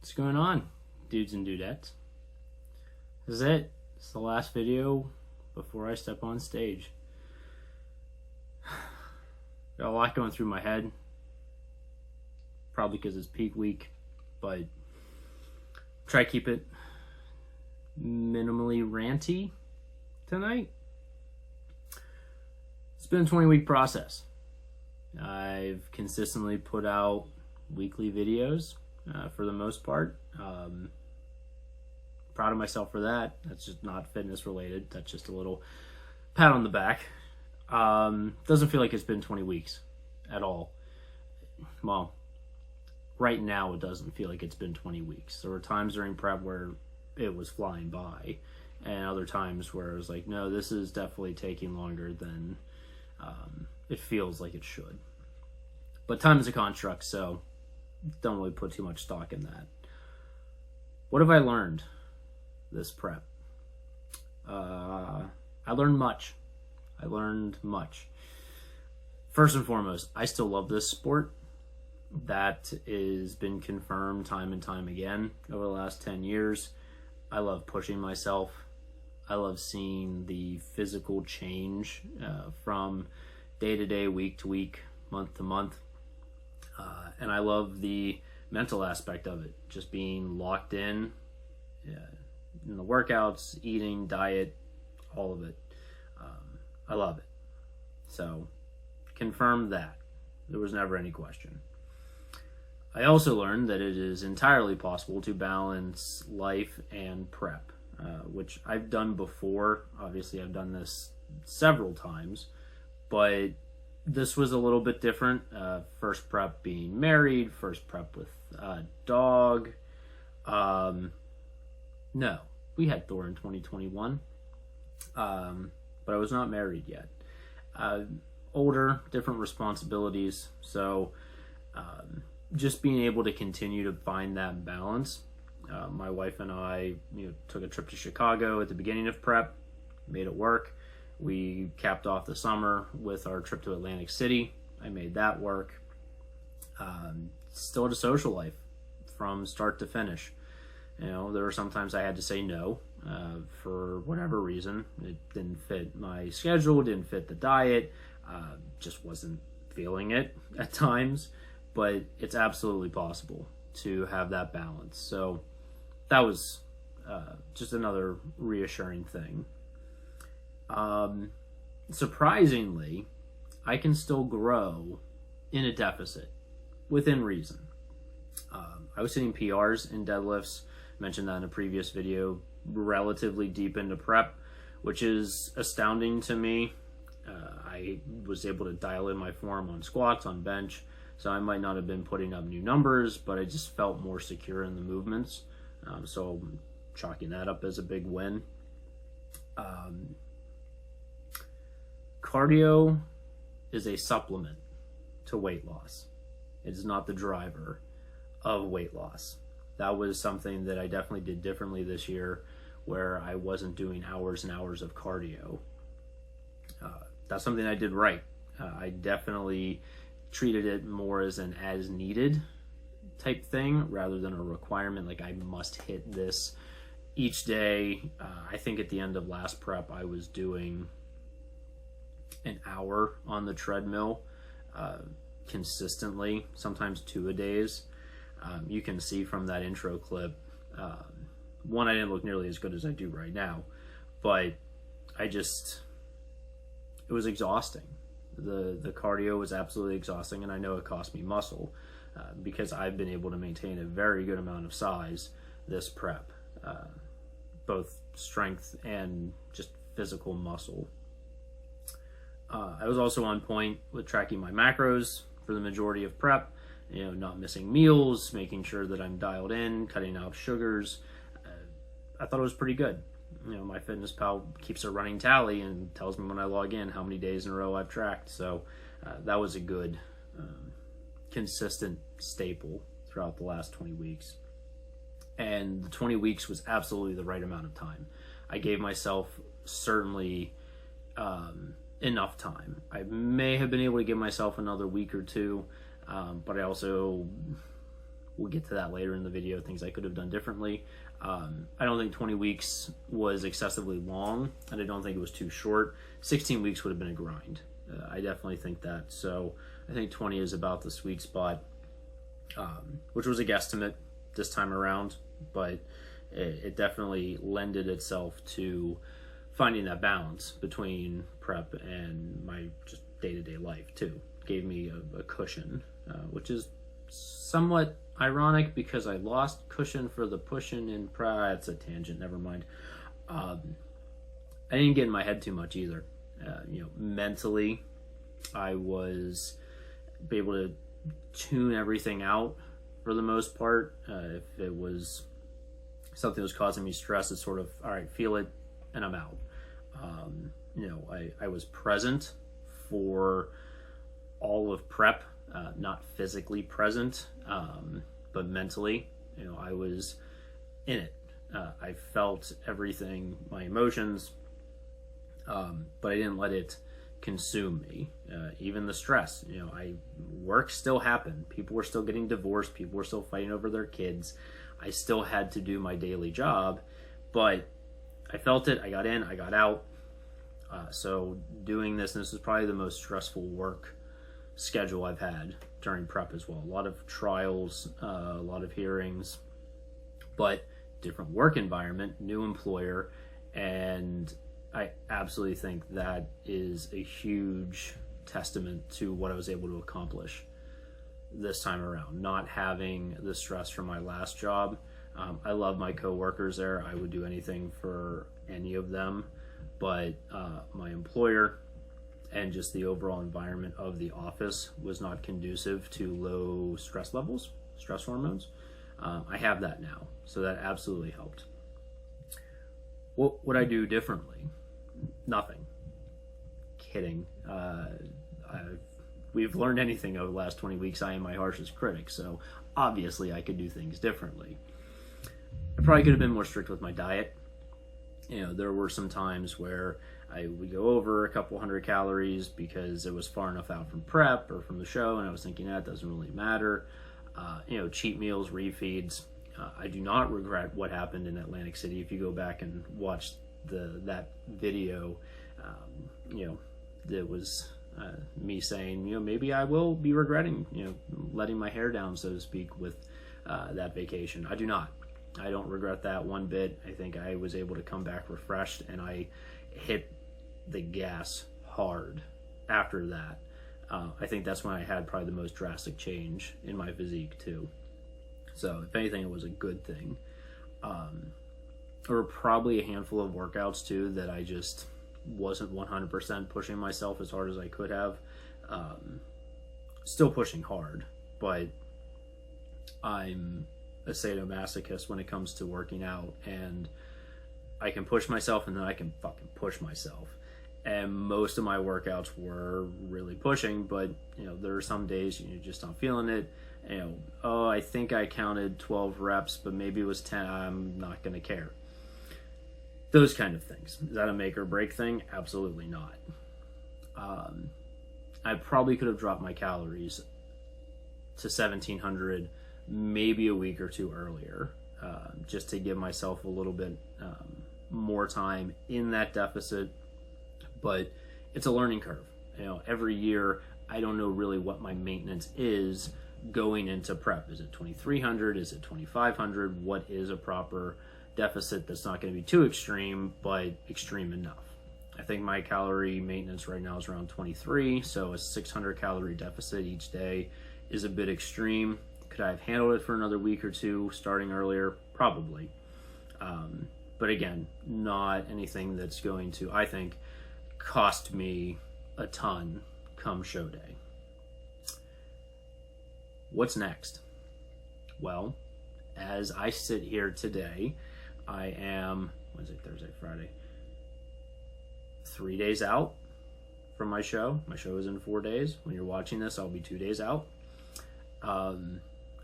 What's going on, dudes and dudettes? This is it. It's the last video before I step on stage. Got a lot going through my head. Probably because it's peak week, but try to keep it minimally ranty tonight. It's been a 20-week process. I've consistently put out weekly videos for the most part. Proud of myself for that. That's just not fitness related. That's just a little pat on the back. Doesn't feel like it's been 20 weeks at all. Well, right now it doesn't feel like it's been 20 weeks. There were times during prep where it was flying by, and other times where it was like, no, this is definitely taking longer than it feels like it should. But time is a construct, so don't really put too much stock in that. What have I learned this prep? I learned much. First and foremost, I still love this sport. That has been confirmed time and time again over the last 10 years. I love pushing myself. I love seeing the physical change from day to day, week to week, month to month. And I love the mental aspect of it, just being locked in the workouts, eating, diet, all of it. I love it. So, confirmed that. There was never any question. I also learned that it is entirely possible to balance life and prep, which I've done before. Obviously, I've done this several times, but this was a little bit different. First prep being married, first prep with a dog. No, we had Thor in 2021, but I was not married yet. Older, different responsibilities, so just being able to continue to find that balance. My wife and I took a trip to Chicago at the beginning of prep, made it work. We capped off the summer with our trip to Atlantic City. I made that work. Still had a social life from start to finish. There were sometimes I had to say no for whatever reason. It didn't fit my schedule, didn't fit the diet, just wasn't feeling it at times. But it's absolutely possible to have that balance. So that was just another reassuring thing. Surprisingly, I can still grow in a deficit within reason. I was hitting PRs in deadlifts, mentioned that in a previous video, relatively deep into prep, which is astounding to me. I was able to dial in my form on squats, on bench, so I might not have been putting up new numbers, but I just felt more secure in the movements. So I'm chalking that up as a big win. Cardio is a supplement to weight loss. It is not the driver of weight loss. That was something that I definitely did differently this year, where I wasn't doing hours and hours of cardio. That's something I did right. I definitely treated it more as an as needed type thing rather than a requirement, like I must hit this each day. I think at the end of last prep I was doing an hour on the treadmill consistently, sometimes 2 a days. You can see from that intro clip, one, I didn't look nearly as good as I do right now, but it was exhausting. The cardio was absolutely exhausting, and I know it cost me muscle because I've been able to maintain a very good amount of size this prep, both strength and just physical muscle. I was also on point with tracking my macros for the majority of prep, not missing meals, making sure that I'm dialed in, cutting out sugars. I thought it was pretty good. MyFitnessPal keeps a running tally and tells me when I log in how many days in a row I've tracked. So that was a good, consistent staple throughout the last 20 weeks. And the 20 weeks was absolutely the right amount of time. I gave myself certainly enough time. I may have been able to give myself another week or two, but I also, we'll get to that later in the video, things I could have done differently. I don't think 20 weeks was excessively long, and I don't think it was too short. 16 weeks would have been a grind. I definitely think that. So I think 20 is about the sweet spot, which was a guesstimate this time around, but it definitely lended itself to finding that balance between prep and my just day-to-day life too. Gave me a cushion, which is somewhat ironic because I lost cushion for the pushing in prep. It's a tangent, never mind. I didn't get in my head too much either. Mentally, I was able to tune everything out for the most part. If it was something that was causing me stress, it's sort of, all right, feel it, and I'm out. I was present for all of prep, not physically present, but mentally, I was in it. I felt everything, my emotions, but I didn't let it consume me. Even the stress, work still happened. People were still getting divorced. People were still fighting over their kids. I still had to do my daily job, but I felt it. I got in, I got out. So doing this is probably the most stressful work schedule I've had during prep as well. A lot of trials, a lot of hearings, but different work environment, new employer, and I absolutely think that is a huge testament to what I was able to accomplish this time around, not having the stress from my last job. I love my coworkers there. I would do anything for any of them, but my employer and just the overall environment of the office was not conducive to low stress levels, stress hormones. I have that now, so that absolutely helped. What would I do differently? Nothing. Kidding. We've learned anything over the last 20 weeks, I am my harshest critic, so obviously I could do things differently. I probably could have been more strict with my diet. There were some times where I would go over a couple hundred calories because it was far enough out from prep or from the show, and I was thinking that doesn't really matter. Cheat meals, refeeds. I do not regret what happened in Atlantic City. If you go back and watch that video, it was me saying, maybe I will be regretting, letting my hair down, so to speak, with that vacation. I do not. I don't regret that one bit. I think I was able to come back refreshed, and I hit the gas hard after that. I think that's when I had probably the most drastic change in my physique too. So if anything, it was a good thing. There were probably a handful of workouts too that I just wasn't 100% pushing myself as hard as I could have. Still pushing hard, but I'm a sadomasochist when it comes to working out, and I can push myself and then I can fucking push myself. And most of my workouts were really pushing, but there are some days you're just not feeling it. Oh, I think I counted 12 reps, but maybe it was 10. I'm not going to care. Those kind of things. Is that a make or break thing? Absolutely not. I probably could have dropped my calories to 1,700 maybe a week or two earlier, just to give myself a little bit more time in that deficit. But it's a learning curve. Every year I don't know really what my maintenance is going into prep. Is it 2,300? Is it 2,500? What is a proper deficit that's not going to be too extreme, but extreme enough? I think my calorie maintenance right now is around 23, so a 600 calorie deficit each day is a bit extreme. Could I have handled it for another week or two starting earlier? Probably. But again, not anything that's going to, I think, cost me a ton come show day. What's next? Well, as I sit here today, I am, Wednesday, Thursday, Friday, 3 days out from my show. My show is in 4 days. When you're watching this, I'll be 2 days out. I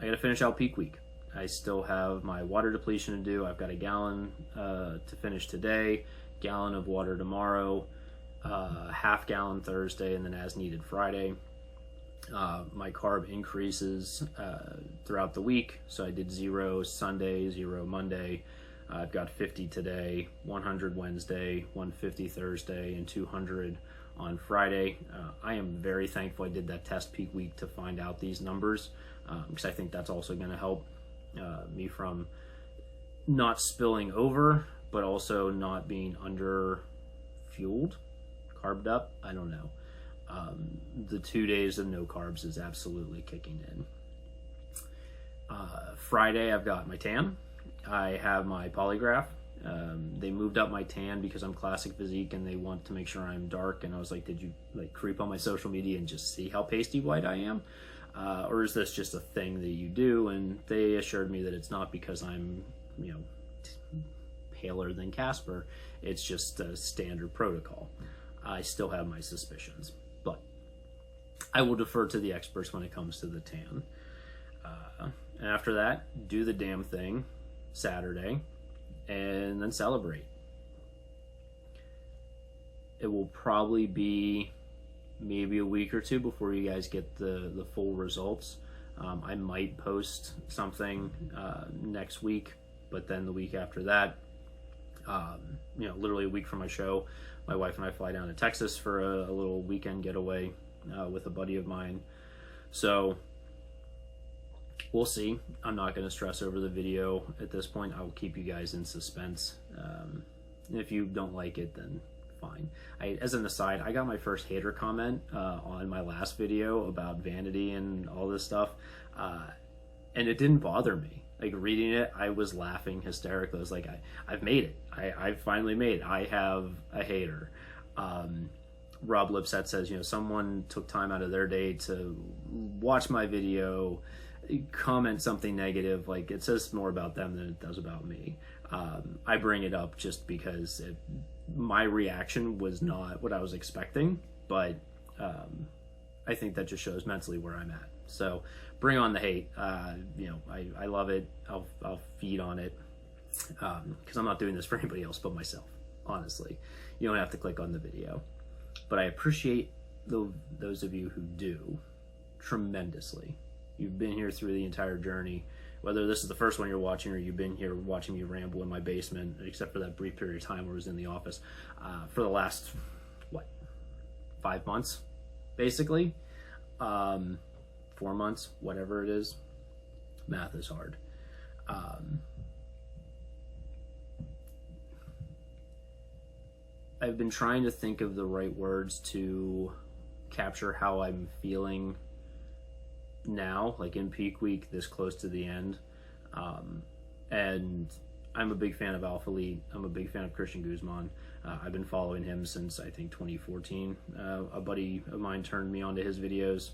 got to finish out peak week. I still have my water depletion to do. I've got a gallon to finish today, gallon of water tomorrow, half gallon Thursday, and then as needed Friday. My carb increases throughout the week. So I did 0 Sunday, 0 Monday. I've got 50 today, 100 Wednesday, 150 Thursday, and 200 on Friday. I am very thankful I did that test peak week to find out these numbers, because I think that's also going to help me from not spilling over, but also not being under fueled, carbed up. I don't know. The 2 days of no carbs is absolutely kicking in. Friday, I've got my tan. I have my polygraph. They moved up my tan because I'm classic physique and they want to make sure I'm dark. And I was like, did you creep on my social media and just see how pasty white I am? Or is this just a thing that you do? And they assured me that it's not because I'm, paler than Casper. It's just a standard protocol. I still have my suspicions, but I will defer to the experts when it comes to the tan. And after that, do the damn thing Saturday and then celebrate. It will probably be maybe a week or two before you guys get the full results. I might post something next week, but then the week after that, literally a week from my show, my wife and I fly down to Texas for a little weekend getaway with a buddy of mine. So we'll see. I'm not going to stress over the video at this point. I will keep you guys in suspense. If you don't like it, then fine. As an aside, I got my first hater comment on my last video about vanity and all this stuff, and it didn't bother me. Like, reading it, I was laughing hysterically. I was like, I've made it. I finally made it. I have a hater. Rob Lipset says, someone took time out of their day to watch my video, comment something negative. Like, it says more about them than it does about me. I bring it up just because my reaction was not what I was expecting, but I think that just shows mentally where I'm at. So bring on the hate. I love it. I'll feed on it, because I'm not doing this for anybody else but myself. Honestly, you don't have to click on the video, but I appreciate those of you who do tremendously. You've been here through the entire journey, whether this is the first one you're watching or you've been here watching me ramble in my basement, except for that brief period of time where I was in the office, for the last 5 months, basically. 4 months, whatever it is. Math is hard. I've been trying to think of the right words to capture how I'm feeling now, like in peak week, this close to the end. And I'm a big fan of Alpha Elite. I'm a big fan of Christian Guzman. I've been following him since, I think, 2014. A buddy of mine turned me onto his videos,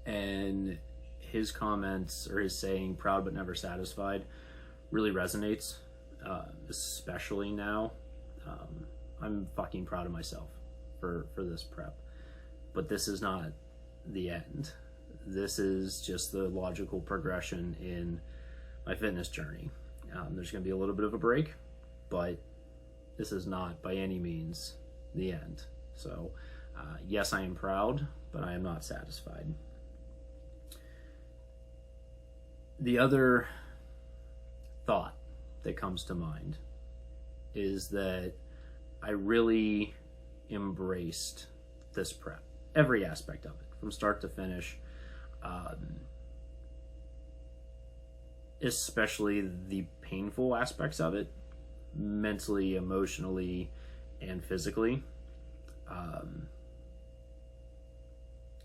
and his comments, or his saying, proud but never satisfied, really resonates, especially now. I'm fucking proud of myself for this prep. But this is not the end. This is just the logical progression in my fitness journey. There's going to be a little bit of a break, but this is not by any means the end. So yes, I am proud, but I am not satisfied. The other thought that comes to mind is that I really embraced this prep, every aspect of it, from start to finish, especially the painful aspects of it, mentally, emotionally, and physically.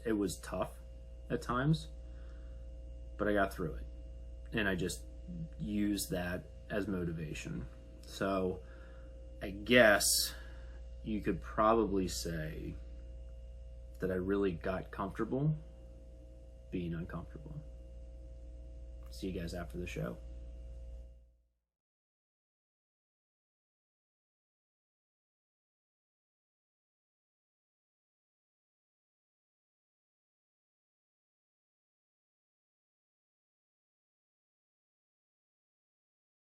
It was tough at times, but I got through it, and I just used that as motivation. So I guess you could probably say that I really got comfortable being uncomfortable. See you guys after the show.